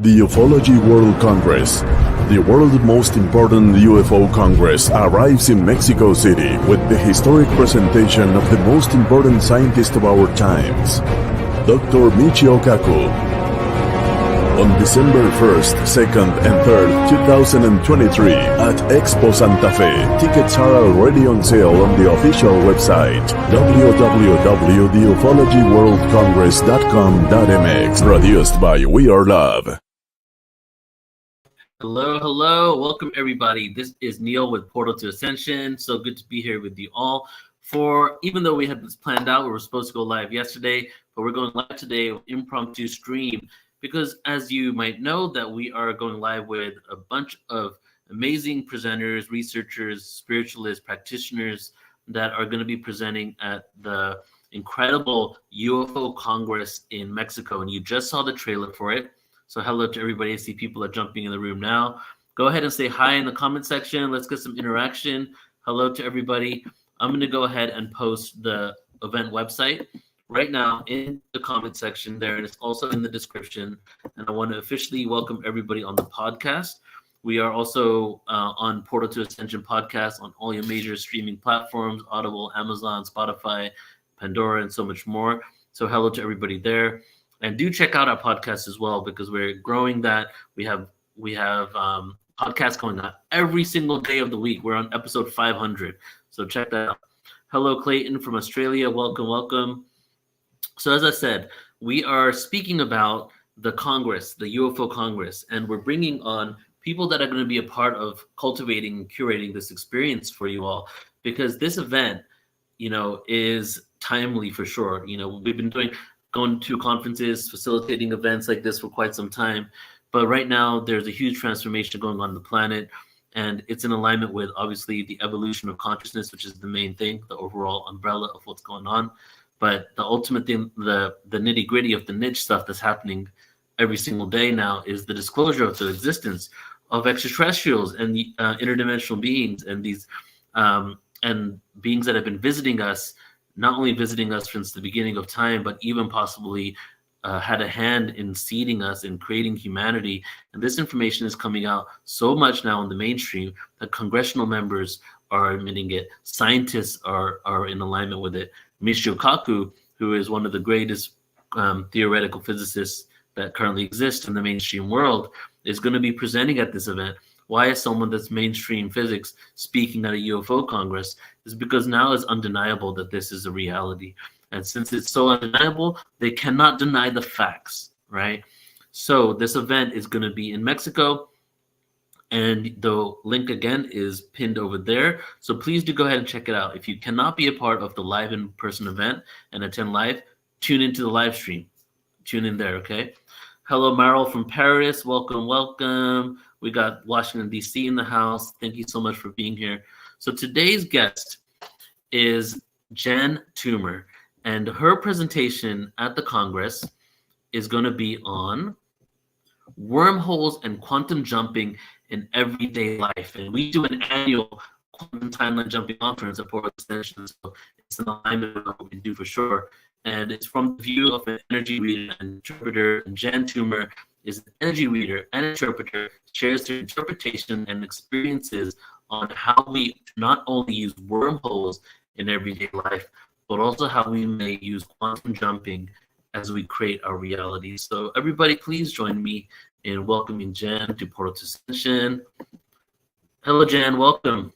The Ufology World Congress, the world's most important UFO Congress, arrives in Mexico City with the historic presentation of the most important scientist of our times, Dr. Michio Kaku. On December 1st, 2nd, and 3rd, 2023, at Expo Santa Fe, tickets are already on sale on the official website, www.ufologyworldcongress.com.mx, produced by We Are Love. Hello. Welcome, everybody. This is Neil with PortalToAscension. So good to be here with you all. Even though we had this planned out, we were supposed to go live yesterday, but we're going live today with impromptu stream because, as you might know, that we are going live with a bunch of amazing presenters, researchers, spiritualists, practitioners that are going to be presenting at the incredible UFO Congress in Mexico. And you just saw the trailer for it. So hello to everybody. I see people are jumping in the room now. Go ahead and say hi in the comment section. Let's get some interaction. Hello to everybody. I'm going to go ahead and post the event website right now in the comment section there, and it's also in the description. And I want to officially welcome everybody on the podcast. We are also on Portal to Ascension podcast on all your major streaming platforms, Audible, Amazon, Spotify, Pandora, and so much more. So hello to everybody there. And do check out our podcast as well, because we're growing that. We have podcasts going on every single day of the week. We're on episode 500. So check that out. Hello, Clayton from Australia. Welcome. So as I said, we are speaking about the Congress, the UFO Congress, and we're bringing on people that are going to be a part of cultivating and curating this experience for you all, because this event, is timely for sure. We've been going to conferences, facilitating events like this for quite some time. But right now, there's a huge transformation going on the planet, and it's in alignment with, obviously, the evolution of consciousness, which is the main thing, the overall umbrella of what's going on. But the ultimate thing, the nitty-gritty of the niche stuff that's happening every single day now is the disclosure of the existence of extraterrestrials and the interdimensional beings and these and beings that have been visiting us, not only visiting us since the beginning of time, but even possibly had a hand in seeding us and creating humanity. And this information is coming out so much now in the mainstream that congressional members are admitting it. Scientists are in alignment with it. Michio Kaku, who is one of the greatest theoretical physicists that currently exist in the mainstream world, is going to be presenting at this event. Why is someone that's mainstream physics speaking at a UFO Congress? Is because now it's undeniable that this is a reality. And since it's so undeniable, they cannot deny the facts, right? So this event is going to be in Mexico, and the link again is pinned over there. So please do go ahead and check it out. If you cannot be a part of the live in-person event and attend live, tune into the live stream. Tune in there, okay? Hello, Meryl from Paris. Welcome. We got Washington, D.C. in the house. Thank you so much for being here. So today's guest is Jan Toomer, and her presentation at the Congress is going to be on wormholes and quantum jumping in everyday life. And we do an annual quantum timeline jumping conference at PortalToAscension, so it's in alignment with what we do for sure. And it's from the view of an energy reader and interpreter. And Jan Toomer is an energy reader and interpreter, shares their interpretation and experiences on how we not only use wormholes in everyday life, but also how we may use quantum jumping as we create our reality. So everybody, please join me in welcoming Jan to PortalToAscension. Hello, Jan. Welcome.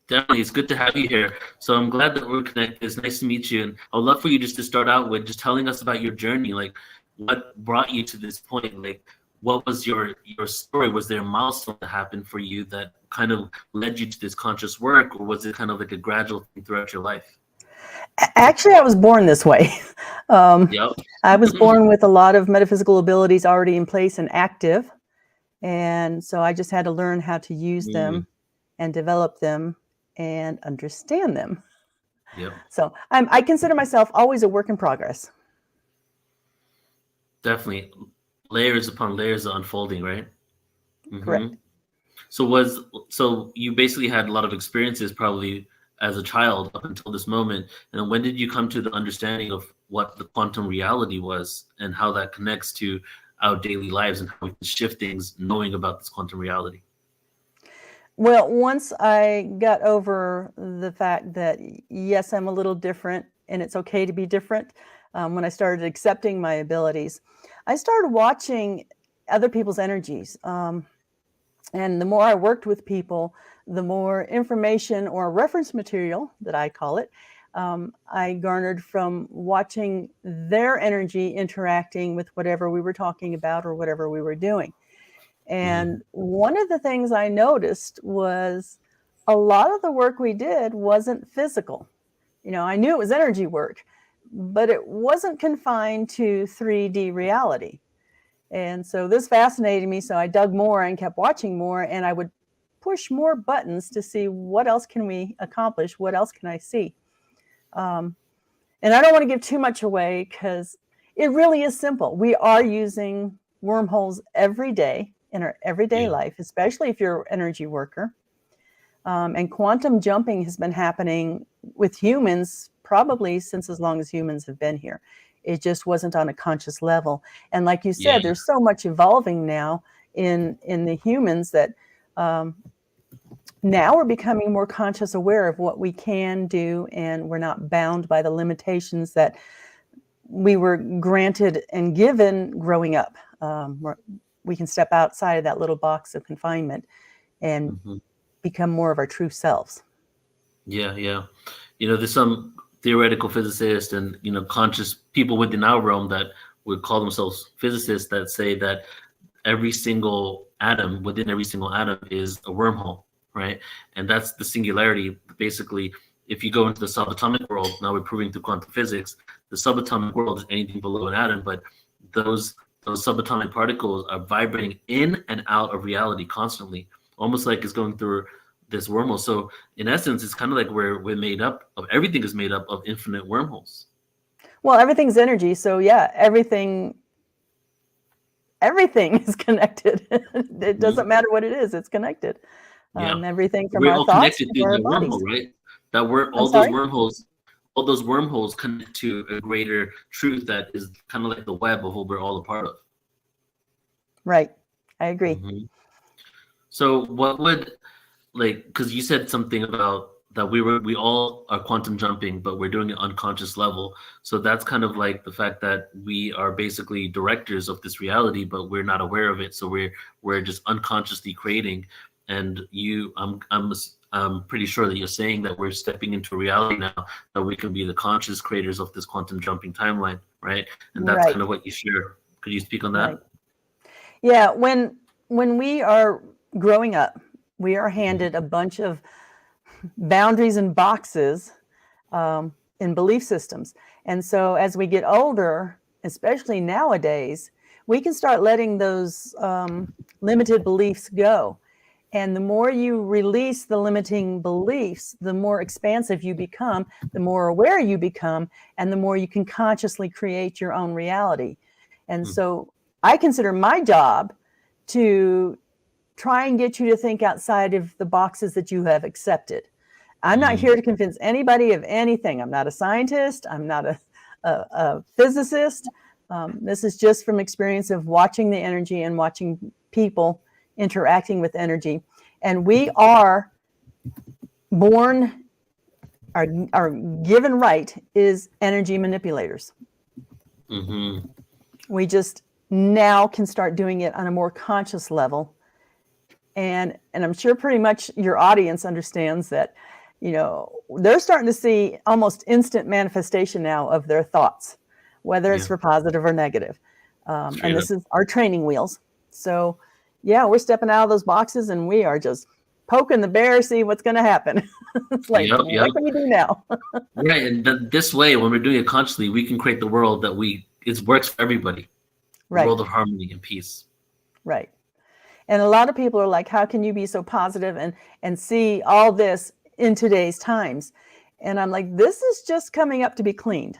Definitely, it's good to have you here. So I'm glad that we're connected. It's nice to meet you. And I would love for you just to start out with just telling us about your journey. Like, what brought you to this point? Like, what was your story? Was there a milestone that happened for you that kind of led you to this conscious work, or was it kind of like a gradual thing throughout your life? Actually, I was born this way. Yep. I was born with a lot of metaphysical abilities already in place and active. And so I just had to learn how to use them and develop them and understand them. Yep. So I consider myself always a work in progress. Definitely. Layers upon layers of unfolding, right? Correct. So you basically had a lot of experiences probably as a child up until this moment? And when did you come to the understanding of what the quantum reality was and how that connects to our daily lives and how we can shift things knowing about this quantum reality? Well, once I got over the fact that, yes, I'm a little different and it's okay to be different, when I started accepting my abilities, I started watching other people's energies. And the more I worked with people, the more information or reference material, that I call it, I garnered from watching their energy interacting with whatever we were talking about or whatever we were doing. And one of the things I noticed was a lot of the work we did wasn't physical. I knew it was energy work, but it wasn't confined to 3D reality. And so this fascinated me. So I dug more and kept watching more, and I would push more buttons to see what else can we accomplish? What else can I see? And I don't want to give too much away because it really is simple. We are using wormholes every day in our everyday life, especially if you're an energy worker. And quantum jumping has been happening with humans probably since as long as humans have been here. It just wasn't on a conscious level. And like you said, there's so much evolving now in the humans that now we're becoming more conscious aware of what we can do, and we're not bound by the limitations that we were granted and given growing up. We can step outside of that little box of confinement and become more of our true selves. Yeah. There's some theoretical physicists and, conscious people within our realm that would call themselves physicists that say that every single atom within every single atom is a wormhole, right? And that's the singularity. Basically, if you go into the subatomic world, now we're proving through quantum physics, the subatomic world is anything below an atom, but those subatomic particles are vibrating in and out of reality constantly, almost like it's going through this wormhole. So in essence, it's kind of like we're made up of, everything is made up of infinite wormholes. Well, everything's energy. So yeah, everything is connected. It doesn't matter what it is, it's connected. Everything from our thoughts to our bodies. Wormhole, right? That we're all those wormholes connect to a greater truth that is kind of like the web of what we're all a part of. Right. I agree. So what would, because you said something about that we all are quantum jumping, but we're doing it unconscious level. So that's kind of like the fact that we are basically directors of this reality, but we're not aware of it. So we're just unconsciously creating. And I'm pretty sure that you're saying that we're stepping into reality now, that we can be the conscious creators of this quantum jumping timeline, right? And that's kind of what you share. Could you speak on that? Right. Yeah, when we are growing up, we are handed a bunch of boundaries and boxes in belief systems. And so as we get older, especially nowadays, we can start letting those limited beliefs go. And the more you release the limiting beliefs, the more expansive you become, the more aware you become, and the more you can consciously create your own reality. And so I consider my job to try and get you to think outside of the boxes that you have accepted. I'm not here to convince anybody of anything. I'm not a scientist. I'm not a physicist. This is just from experience of watching the energy and watching people interacting with energy. And we are born, our given right is energy manipulators. We just now can start doing it on a more conscious level. And I'm sure pretty much your audience understands that, they're starting to see almost instant manifestation now of their thoughts, whether it's for positive or negative. And this is our training wheels. So yeah, we're stepping out of those boxes and we are just poking the bear, see what's going to happen. It's like, what can we do now? Right. And this way, when we're doing it consciously, we can create the world that it works for everybody. Right. A world of harmony and peace. Right. And a lot of people are like, how can you be so positive and see all this in today's times? And I'm like, this is just coming up to be cleaned.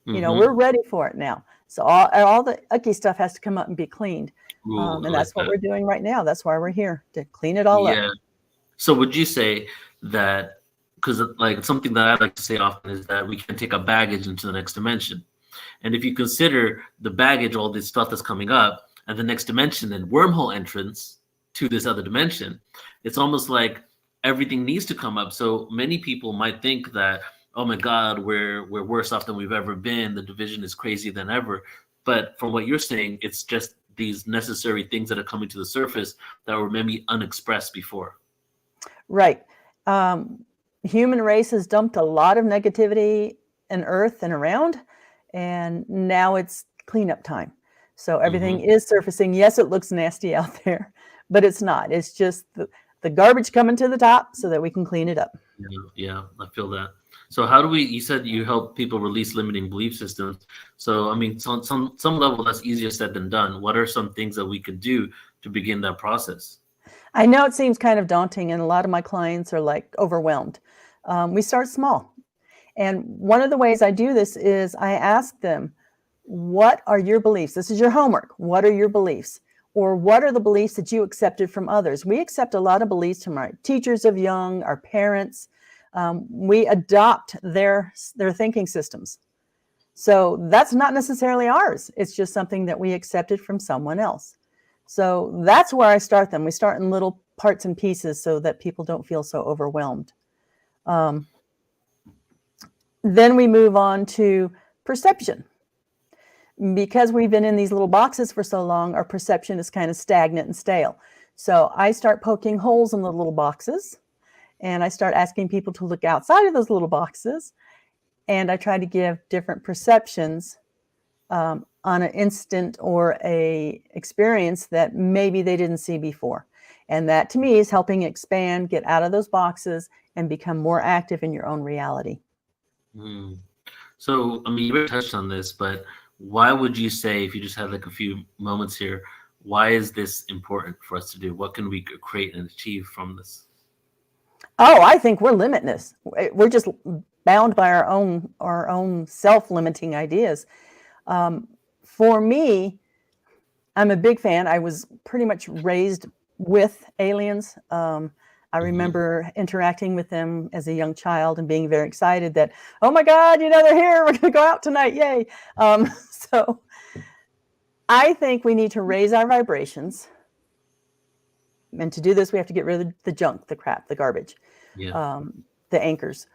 We're ready for it now. So all the icky stuff has to come up and be cleaned. And that's what we're doing right now. That's why we're here, to clean it all up. So would you say that, because like something that I like to say often is that we can take our baggage into the next dimension. And if you consider the baggage, all this stuff that's coming up, and the next dimension and wormhole entrance to this other dimension, it's almost like everything needs to come up. So many people might think that, oh my God, we're worse off than we've ever been. The division is crazier than ever. But from what you're saying, it's just these necessary things that are coming to the surface that were maybe unexpressed before. Right. Human race has dumped a lot of negativity in Earth and around, and now it's cleanup time. So everything is surfacing. Yes, it looks nasty out there, but it's not. It's just the garbage coming to the top so that we can clean it up. Yeah, I feel that. So how do we, you said you help people release limiting belief systems. So, I mean, some level that's easier said than done. What are some things that we could do to begin that process? I know it seems kind of daunting, and a lot of my clients are like overwhelmed. We start small. And one of the ways I do this is I ask them, what are your beliefs? This is your homework. What are your beliefs? Or what are the beliefs that you accepted from others? We accept a lot of beliefs from our teachers of young, our parents. We adopt their thinking systems. So that's not necessarily ours. It's just something that we accepted from someone else. So that's where I start them. We start in little parts and pieces so that people don't feel so overwhelmed. Then we move on to perception. Because we've been in these little boxes for so long, our perception is kind of stagnant and stale. So I start poking holes in the little boxes, and I start asking people to look outside of those little boxes, and I try to give different perceptions on an instant or a experience that maybe they didn't see before. And that to me is helping expand, get out of those boxes, and become more active in your own reality. So, I mean, you already touched on this, but why would you say, if you just had like a few moments here, why is this important for us to do? What can we create and achieve from this? Oh, I think we're limitless. We're just bound by our own self-limiting ideas. For me, I'm a big fan. I was pretty much raised with aliens. I remember interacting with them as a young child and being very excited that, oh my God, they're here. We're going to go out tonight. Yay. So I think we need to raise our vibrations. And to do this, we have to get rid of the junk, the crap, the garbage, the anchors.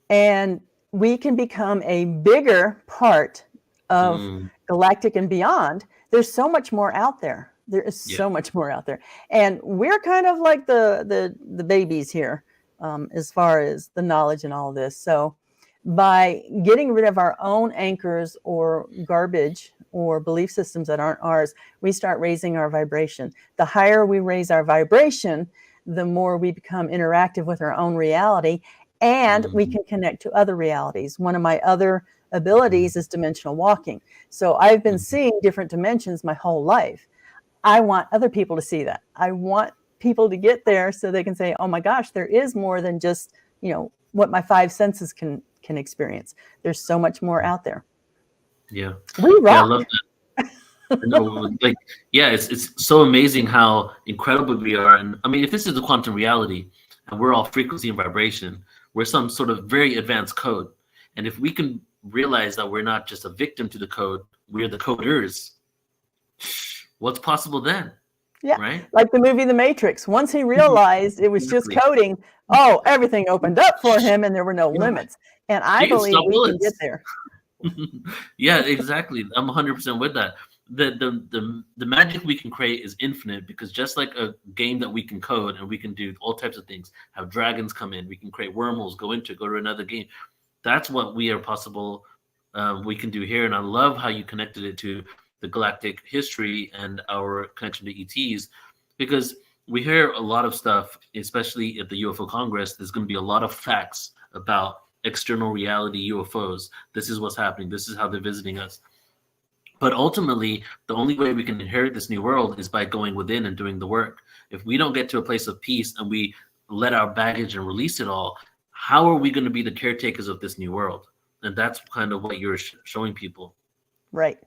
And we can become a bigger part of galactic and beyond. There's so much more out there. There is so much more out there. And we're kind of like the babies here as far as the knowledge and all this. So by getting rid of our own anchors or garbage or belief systems that aren't ours, we start raising our vibration. The higher we raise our vibration, the more we become interactive with our own reality, and we can connect to other realities. One of my other abilities is dimensional walking. So I've been seeing different dimensions my whole life. I want other people to see that. I want people to get there so they can say, oh my gosh, there is more than just, what my five senses can experience. There's so much more out there. Yeah. We rock. Yeah, I love that. It's so amazing how incredible we are. And I mean, if this is the quantum reality and we're all frequency and vibration, we're some sort of very advanced code. And if we can realize that we're not just a victim to the code, we're the coders, what's possible then? Yeah, right? Like the movie The Matrix. Once he realized it was just coding, everything opened up for him and there were no limits. And I believe we can get there. Yeah, exactly. I'm 100% with that. The magic we can create is infinite, because just like a game that we can code and we can do all types of things, have dragons come in, we can create wormholes, go to another game. That's what we are possible. We can do here. And I love how you connected it to the galactic history and our connection to ETs, because we hear a lot of stuff, especially at the UFO Congress. There's going to be a lot of facts about external reality UFOs. This is what's happening. This is how they're visiting us. But ultimately, the only way we can inherit this new world is by going within and doing the work. If we don't get to a place of peace and we let our baggage and release it all, how are we going to be the caretakers of this new world? And that's kind of what you're showing people. Right.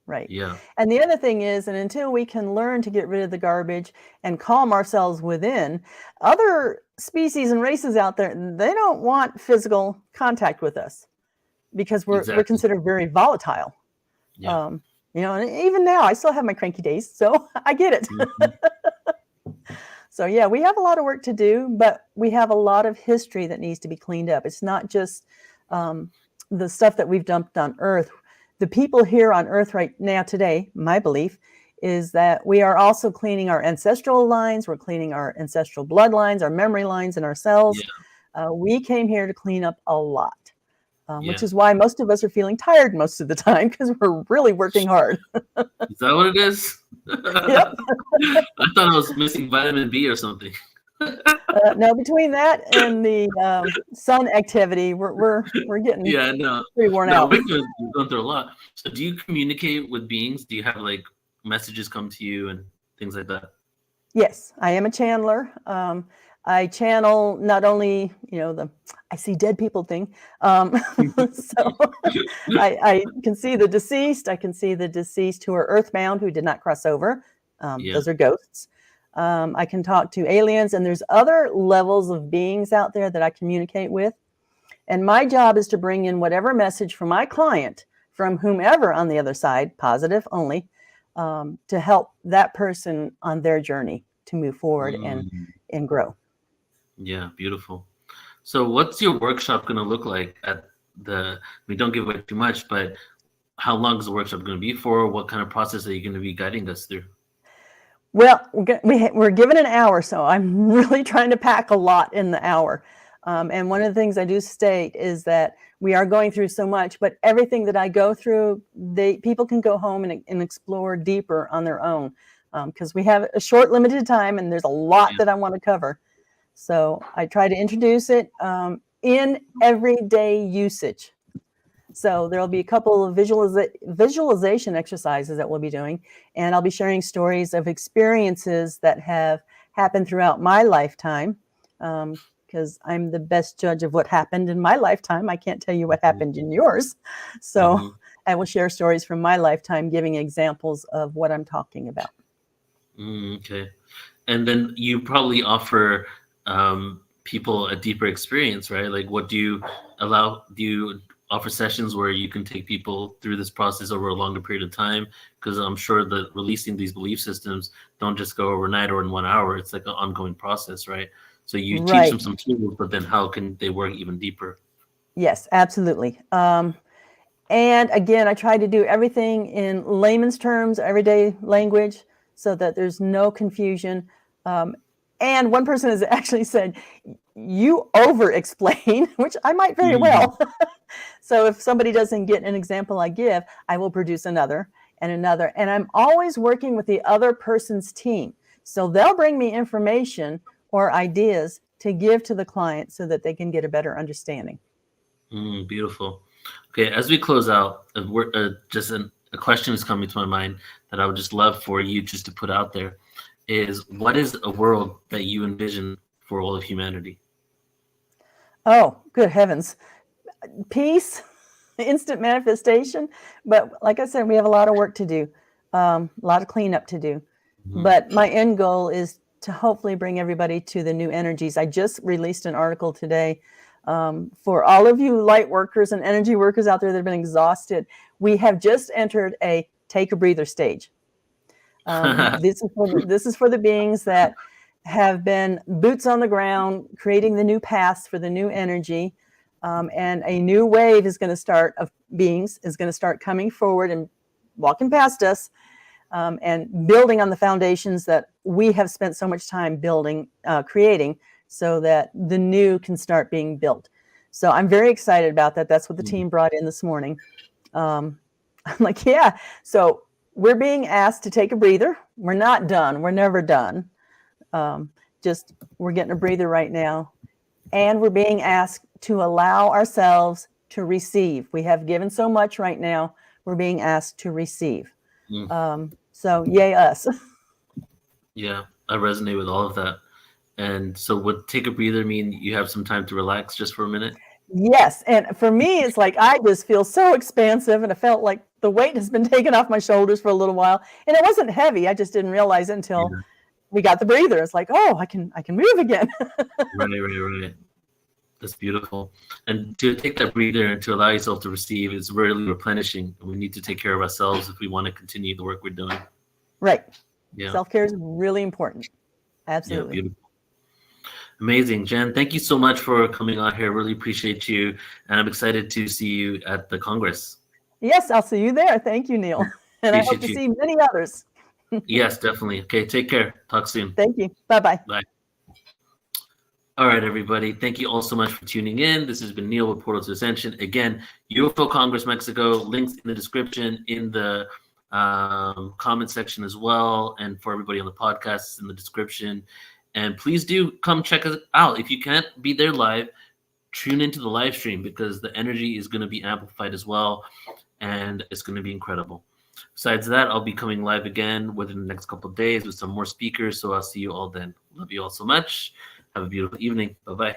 Right. Yeah. And the other thing is, and until we can learn to get rid of the garbage and calm ourselves within, other species and races out there, they don't want physical contact with us because we're Exactly. considered very volatile. Yeah. And even now I still have my cranky days, so I get it. So yeah, we have a lot of work to do, but we have a lot of history that needs to be cleaned up. It's not just the stuff that we've dumped on Earth. The people here on Earth right now today, my belief, is that we are also cleaning our ancestral lines. We're cleaning our ancestral bloodlines, our memory lines, and our cells. We came here to clean up a lot, which is why most of us are feeling tired most of the time because we're really working hard. Is that what it is? Yep. I thought I was missing vitamin B or something. No, between that and the sun activity, we're getting pretty worn out. We're going through a lot. So do you communicate with beings? Do you have like messages come to you and things like that? Yes, I am a channeler. I channel not only, the I see dead people thing. So I can see the deceased. I can see the deceased who are earthbound, who did not cross over. Those are ghosts. I can talk to aliens, and there's other levels of beings out there that I communicate with. And my job is to bring in whatever message from my client, from whomever on the other side, positive only, to help that person on their journey to move forward and grow. Yeah, beautiful. So what's your workshop going to look like we don't give away too much, but how long is the workshop going to be for? What kind of process are you going to be guiding us through? Well, we're given an hour, so I'm really trying to pack a lot in the hour. And one of the things I do state is that we are going through so much, but everything that I go through, people can go home and explore deeper on their own, because we have a short, limited time, and there's a lot that I want to cover. So I try to introduce it in everyday usage. So there'll be a couple of visualization exercises that we'll be doing, and I'll be sharing stories of experiences that have happened throughout my lifetime, because I'm the best judge of what happened in my lifetime. I can't tell you what happened in yours. So I will share stories from my lifetime, giving examples of what I'm talking about. Okay. And then you probably offer people a deeper experience, right? Like, what do you offer sessions where you can take people through this process over a longer period of time? Because I'm sure that releasing these belief systems don't just go overnight or in 1 hour. It's like an ongoing process, right? So you teach them some tools, but then how can they work even deeper? Yes, absolutely. And again, I try to do everything in layman's terms, everyday language, so that there's no confusion. And one person has actually said, you over-explain, which I might very well. So if somebody doesn't get an example I give, I will produce another and another. And I'm always working with the other person's team. So they'll bring me information or ideas to give to the client so that they can get a better understanding. Beautiful. Okay, as we close out, just a question is coming to my mind that I would just love for you just to put out there is, what is a world that you envision for all of humanity? Oh, good heavens. Peace, instant manifestation. But like I said, we have a lot of work to do, a lot of cleanup to do. But my end goal is to hopefully bring everybody to the new energies. I just released an article today for all of you light workers and energy workers out there that have been exhausted. We have just entered a take a breather stage. This is for the beings that have been boots on the ground, creating the new paths for the new energy. And a new wave is going to start of beings is going to start coming forward and walking past us, and building on the foundations that we have spent so much time building, creating, so that the new can start being built. So I'm very excited about that. That's what the team brought in this morning. I'm like, yeah. So we're being asked to take a breather. We're not done. We're never done. We're getting a breather right now. And we're being asked to allow ourselves to receive. We have given so much right now. We're being asked to receive. So yay us. Yeah, I resonate with all of that. And so would take a breather mean you have some time to relax just for a minute? Yes. And for me, it's like I just feel so expansive, and I felt like the weight has been taken off my shoulders for a little while, and it wasn't heavy. I just didn't realize it until we got the breather. It's like, oh, I can move again. Right. That's beautiful. And to take that breather and to allow yourself to receive is really replenishing. We need to take care of ourselves if we want to continue the work we're doing. Right. Yeah. Self-care is really important. Absolutely. Yeah, beautiful. Amazing. Jan, thank you so much for coming on here. Really appreciate you. And I'm excited to see you at the Congress. Yes, I'll see you there. Thank you, Neil. And I hope to see many others. Yes, definitely. Okay, take care. Talk soon. Thank you. Bye-bye. Bye. All right, everybody. Thank you all so much for tuning in. This has been Neil with Portal to Ascension. Again, UFO Congress Mexico, links in the description, in the comment section as well. And for everybody on the podcast, in the description. And please do come check us out. If you can't be there live, tune into the live stream because the energy is going to be amplified as well. And it's going to be incredible. Besides that, I'll be coming live again within the next couple of days with some more speakers. So I'll see you all then. Love you all so much. Have a beautiful evening. Bye-bye.